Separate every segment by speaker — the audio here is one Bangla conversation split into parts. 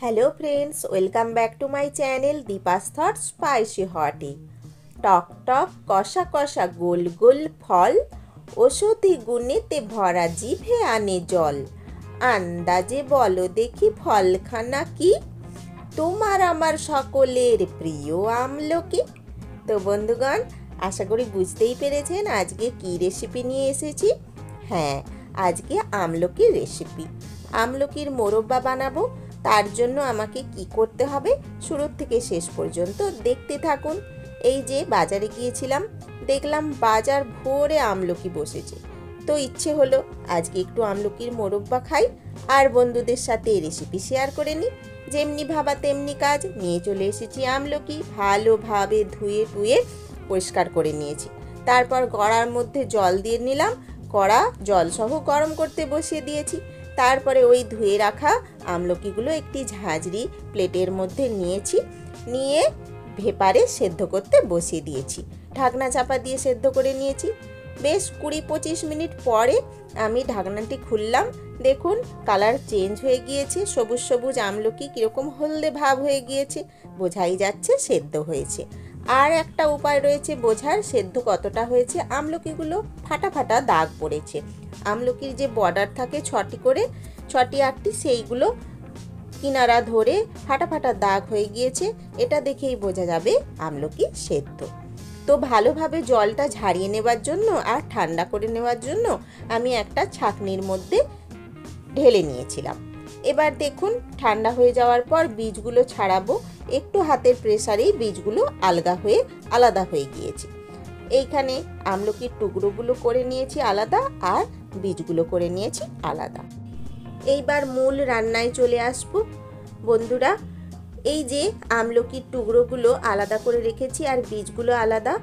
Speaker 1: Hello friends, welcome back to my channel Deepa's thought spicy হটে। টক টক কষা কষা গোল গোল ফল, ওষুধি গুণেতে ভরা জিভে আনে জল। আন্দাজে বলো দেখি ফলখানা কি, তোমার আমার সকলের প্রিয় আমলকি। তো বন্ধুগণ, আশা করি বুঝতেই পেরেছেন আজকে কি রেসিপি নিয়ে এসেছি। হ্যাঁ, আজকে আমলকির রেসিপি। আমলকির মোরব্বা বানাবো। তার জন্য আমাকে কি করতে হবে শুরু থেকে শেষ পর্যন্ত দেখতে থাকুন। এই যে বাজারে গিয়েছিলাম, দেখলাম বাজার ভরে আমলকি বসেছে। তো ইচ্ছে হলো আজকে একটু আমলকির মোরব্বা খাই আর বন্ধুদের সাথে রেসিপি শেয়ার করে নিই। যেমনি ভাবা তেমনি কাজ, নিয়ে চলে এসেছি আমলকি। ভালোভাবে ধুয়ে টুয়ে পরিষ্কার করে নিয়েছি। তারপর কড়ার মধ্যে জল দিয়ে নিলাম। কড়া জলসহ গরম করতে বসিয়ে দিয়েছি। তারপরে ওই ধুয়ে রাখা আমলকিগুলো একটি ঝাঁঝরি প্লেটের মধ্যে নিয়েছি, নিয়ে ভেপারে সেদ্ধ করতে বসিয়ে দিয়েছি। ঢাকনা চাপা দিয়ে সেদ্ধ করে নিয়েছি। বেশ 20-25 মিনিট পরে আমি ঢাকনাটি খুললাম। দেখুন কালার চেঞ্জ হয়ে গিয়েছে, সবুজ সবুজ আমলকি কীরকম হলদে ভাব হয়ে গিয়েছে, বোঝাই যাচ্ছে সেদ্ধ হয়েছে। আর একটা উপায় রয়েছে বোঝার সেদ্ধ কতটা হয়েছে। আমলকিগুলো ফাটা ফাটা দাগ পড়েছে। আমলকির যে বর্ডার থাকে 6টি-8টি, সেইগুলো কিনারা ধরে ফাটা ফাটা দাগ হয়ে গিয়েছে। এটা দেখেই বোঝা যাবে আমলকি সেদ্ধ। তো ভালোভাবে জলটা ঝারিয়ে নেবার জন্য আর ঠান্ডা করে নেওয়ার জন্য আমি একটা ছাঁকনির মধ্যে ঢেলে নিয়েছিলাম। এবার দেখুন ঠান্ডা হয়ে যাওয়ার পর বীজগুলো ছাড়াবো। একটু হাতের প্রেসারেই বীজগুলো আলাদা হয়ে গিয়েছে। এইখানে আমলকির টুকরোগুলো করে নিয়েছি আলাদা, আর বীজগুলো করে নিয়েছি আলাদা। এইবার মূল রান্নায় চলে আসবো বন্ধুরা। এই যে আমলকির টুকরোগুলো আলাদা করে রেখেছি আর বীজগুলো আলাদা।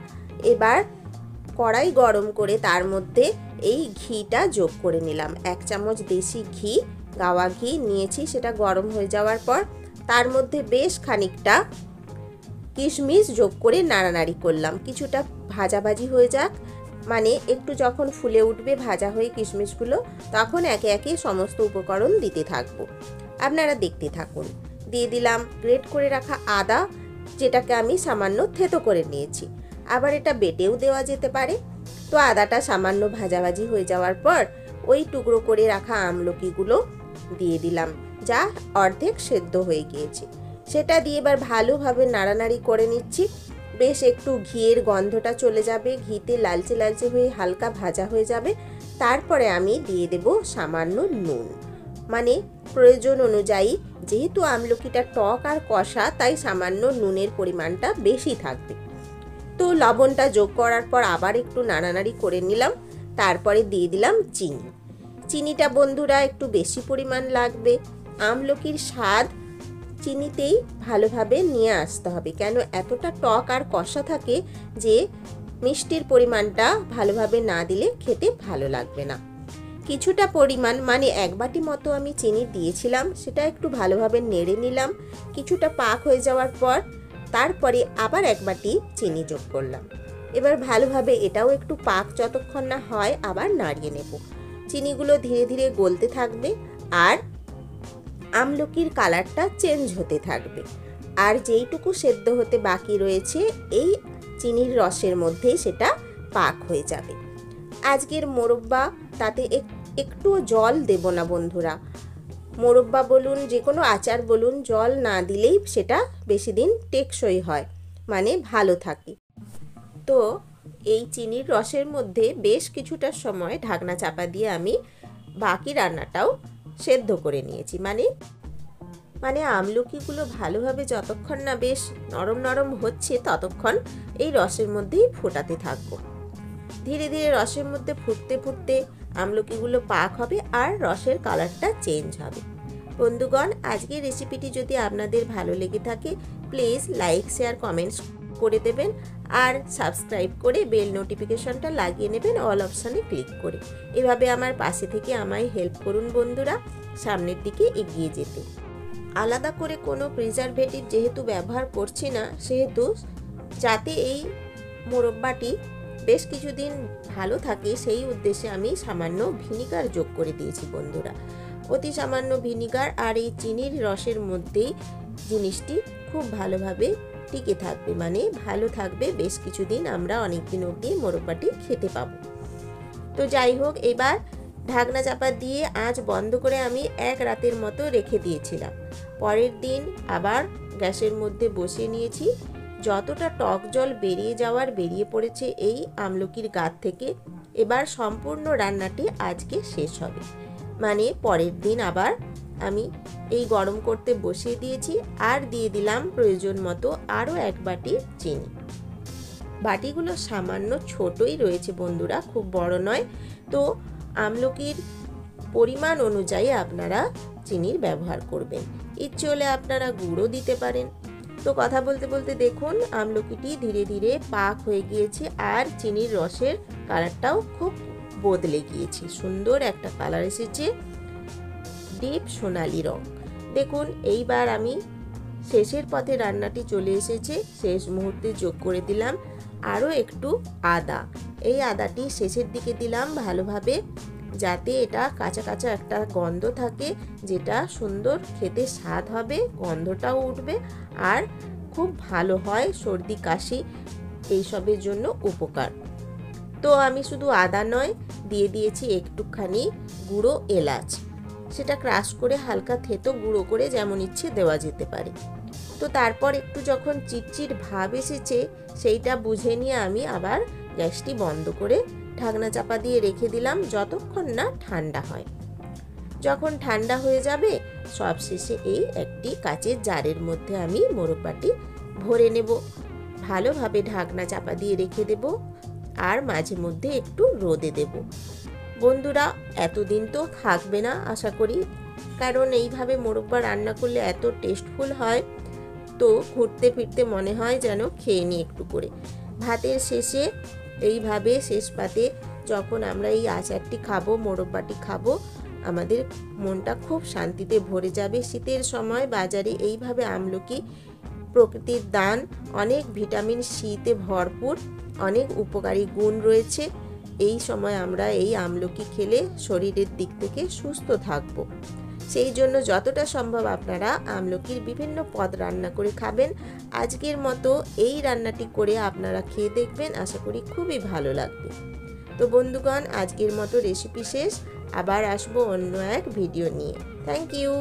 Speaker 1: এবার কড়াই গরম করে তার মধ্যে এই ঘিটা যোগ করে নিলাম। 1 চামচ দেশি ঘি, গাওয়া ঘি নিয়েছি। সেটা গরম হয়ে যাওয়ার পর তার মধ্যে বেশ খানিকটা কিশমিশ যোগ করে নাড়ানাড়ি করলাম। কিছুটা ভাজাভাজি হয়ে যাক, মানে একটু যখন ফুলে উঠবে ভাজা হয়ে কিশমিশগুলো, তখন একে একে সমস্ত উপকরণ দিতে থাকবো। আপনারা দেখতে থাকুন। দিয়ে দিলাম গ্রেট করে রাখা আদা, যেটাকে আমি সামান্য থেতো করে নিয়েছি। আবার এটা বেটেও দেওয়া যেতে পারে। তো আদাটা সামান্য ভাজাভাজি হয়ে যাওয়ার পর ওই টুকরো করে রাখা আমলকিগুলো দিয়ে দিলাম, যা অর্ধেক সেদ্ধ হয়ে গিয়েছে। সেটা দিয়ে এবার ভালোভাবে নাড়ানাড়ি করে নিচ্ছি। বেশ একটু ঘিয়ের গন্ধটা চলে যাবে, ঘিতে লালচে লালচে হয়ে হালকা ভাজা হয়ে যাবে। তারপরে আমি দিয়ে দেব সামান্য নুন, মানে প্রয়োজন অনুযায়ী। যেহেতু আমলকিটা টক আর কষা, তাই সামান্য নুনের পরিমাণটা বেশি থাকবে। তো লবণটা যোগ করার পর আবার একটু নাড়ানাড়ি করে নিলাম। তারপরে দিয়ে দিলাম চিনি। চিনিটা বন্ধুরা একটু বেশি পরিমাণ লাগবে। আমলকির স্বাদ চিনিতেই ভালোভাবে নিয়ে আসতে হবে, কেন এতটা টক আর কষা থাকে যে মিষ্টির পরিমাণটা ভালোভাবে না দিলে খেতে ভালো লাগবে না। কিছুটা পরিমাণ, মানে 1 বাটি মতো আমি চিনি দিয়েছিলাম। সেটা একটু ভালোভাবে নেড়ে নিলাম। কিছুটা পাক হয়ে যাওয়ার পর তারপরে আবার 1 বাটি চিনি যোগ করলাম। এবার ভালোভাবে এটাও একটু পাক যতক্ষণ না হয় আবার নাড়িয়ে নেব। চিনিগুলো ধীরে ধীরে গলতে থাকবে আর আমলকির কালারটা চেঞ্জ হতে থাকবে। আর যেইটুকু সেদ্ধ হতে বাকি রয়েছে এই চিনির রসের মধ্যেই সেটা পাক হয়ে যাবে। আজকের মোরব্বা, তাতে একটু জল দেব না বন্ধুরা। মোরব্বা বলুন, যে কোনো আচার বলুন, জল না দিলেই সেটা বেশি দিন টেকসই হয়, মানে ভালো থাকে। তো এই চিনির রসের মধ্যে বেশ কিছুটা সময় ঢাকনা চাপা দিয়ে আমি বাকি রান্নাটাও সেদ্ধ করে নিয়েছি। মানে আমলকিগুলো ভালোভাবে যতক্ষণ না বেশ নরম নরম হচ্ছে, ততক্ষণ এই রসের মধ্যেই ফোটাতে থাকবো। ধীরে ধীরে রসের মধ্যে ফুটতে ফুটতে আমলকিগুলো পাক হবে আর রসের কালারটা চেঞ্জ হবে। বন্ধুগণ, আজকের রেসিপিটি যদি আপনাদের ভালো লেগে থাকে, প্লিজ লাইক, শেয়ার, কমেন্টস করে দেবেন আর সাবস্ক্রাইব করে বেল নোটিফিকেশনটা লাগিয়ে নেবেন অল অপশানে ক্লিক করে। এভাবে আমার পাশে থেকে আমায় হেল্প করুন বন্ধুরা, সামনের দিকে এগিয়ে যেতে। আলাদা করে কোনো প্রিজারভেটিভ যেহেতু ব্যবহার করছি না, সেহেতু যাতে এই মোরব্বাটি বেশ কিছুদিন ভালো থাকে সেই উদ্দেশ্যে আমি সামান্য ভিনিগার যোগ করে দিয়েছি বন্ধুরা। অতি সামান্য ভিনিগার আর এই চিনির রসের মধ্যেই জিনিসটি খুব ভালোভাবে টিকে থাকবে, মানে ভালো থাকবে বেশ কিছুদিন, আমরা অনেক দিন অবধি মোরব্বাটি খেতে পাবো। তো যাই হোক, এবার ঢাকনা চাপা দিয়ে আঁচ বন্ধ করে আমি এক রাতের মতো রেখে দিয়েছিলাম। পরের দিন আবার গ্যাসের মধ্যে বসিয়ে নিয়েছি। যতটা টক জল বেরিয়ে পড়েছে এই আমলকির গাছ থেকে, এবার সম্পূর্ণ রান্নাটি আজকে শেষ হবে। মানে পরের দিন আবার আমি এই গরম করতে বসিয়ে দিয়েছি আর দিয়ে দিলাম প্রয়োজন মতো আরও এক বাটি চিনি। বাটিগুলো সামান্য ছোটই রয়েছে বন্ধুরা, খুব বড় নয়। তো আমলকির পরিমাণ অনুযায়ী আপনারা চিনির ব্যবহার করবেন। ইচ্ছে হলে আপনারা গুঁড়ো দিতে পারেন। তো কথা বলতে বলতে দেখুন আমলকিটি ধীরে ধীরে পাক হয়ে গিয়েছে আর চিনির রসের কালারটাও খুব বদলে গিয়েছে, সুন্দর একটা কালার এসেছে, ডিপ সোনালি রং। দেখুন এইবার আমি শেষের পথে রান্নাটি চলে এসেছে, শেষ মুহূর্তে যোগ করে দিলাম আরও একটু আদা। এই আদাটি শেষের দিকে দিলাম ভালোভাবে, যাতে এটা কাঁচা কাঁচা একটা গন্ধ থাকে, যেটা সুন্দর খেতে স্বাদ হবে, গন্ধটাও উঠবে আর খুব ভালো হয় সর্দি কাশি এইসবের জন্য উপকার। তো আমি শুধু আদা নয়, দিয়ে দিয়েছি একটুখানি গুঁড়ো এলাচ, সেটা ক্রাশ করে হালকা থেতো গুঁড়ো করে যেমন ইচ্ছে দেওয়া যেতে পারে। তো তারপর একটু যখন চিটচিট ভাব এসেছে সেইটা বুঝে নিয়ে আমি আবার গ্যাসটি বন্ধ করে ঢাকনা চাপা দিয়ে রেখে দিলাম যতক্ষণ না ঠান্ডা হয়। যখন ঠান্ডা হয়ে যাবে সবশেষে এই একটি কাচের জারের মধ্যে আমি মোরব্বাটি ভরে নেব। ভালোভাবে ঢাকনা চাপা দিয়ে রেখে দেব আর মাঝে মধ্যে একটু রোদে দেব। বন্ধুরা এতদিন তো থাকবে না আশা করি, কারণ এইভাবে মোরব্বা রান্না করলে এত টেস্টফুল হয়, তো ঘুরতে ফিরতে মনে হয় যেন খেয়ে নিই একটু করে। ভাতের শেষে এইভাবে শেষ পাতে যখন আমরা এই আচারটি খাবো, মোরব্বাটি খাবো, আমাদের মনটা খুব শান্তিতে ভরে যাবে। শীতের সময় বাজারে এইভাবে আমলকি প্রকৃতির দান, অনেক ভিটামিন সিতে ভরপুর, অনেক উপকারী গুণ রয়েছে। এই সময় আমরা এই আমলকি খেলে শরীরের দিক থেকে সুস্থ থাকব। সেই জন্য যতটা সম্ভব আপনারা আমলকির বিভিন্ন পদ রান্না করে খাবেন। আজকের মতো এই রান্নাটি করে আপনারা খেয়ে দেখবেন, আশা করি খুবই ভালো লাগবে। তো বন্ধুগণ আজকের মতো রেসিপি শেষ, আবার আসবো অন্য এক ভিডিও নিয়ে। Thank you.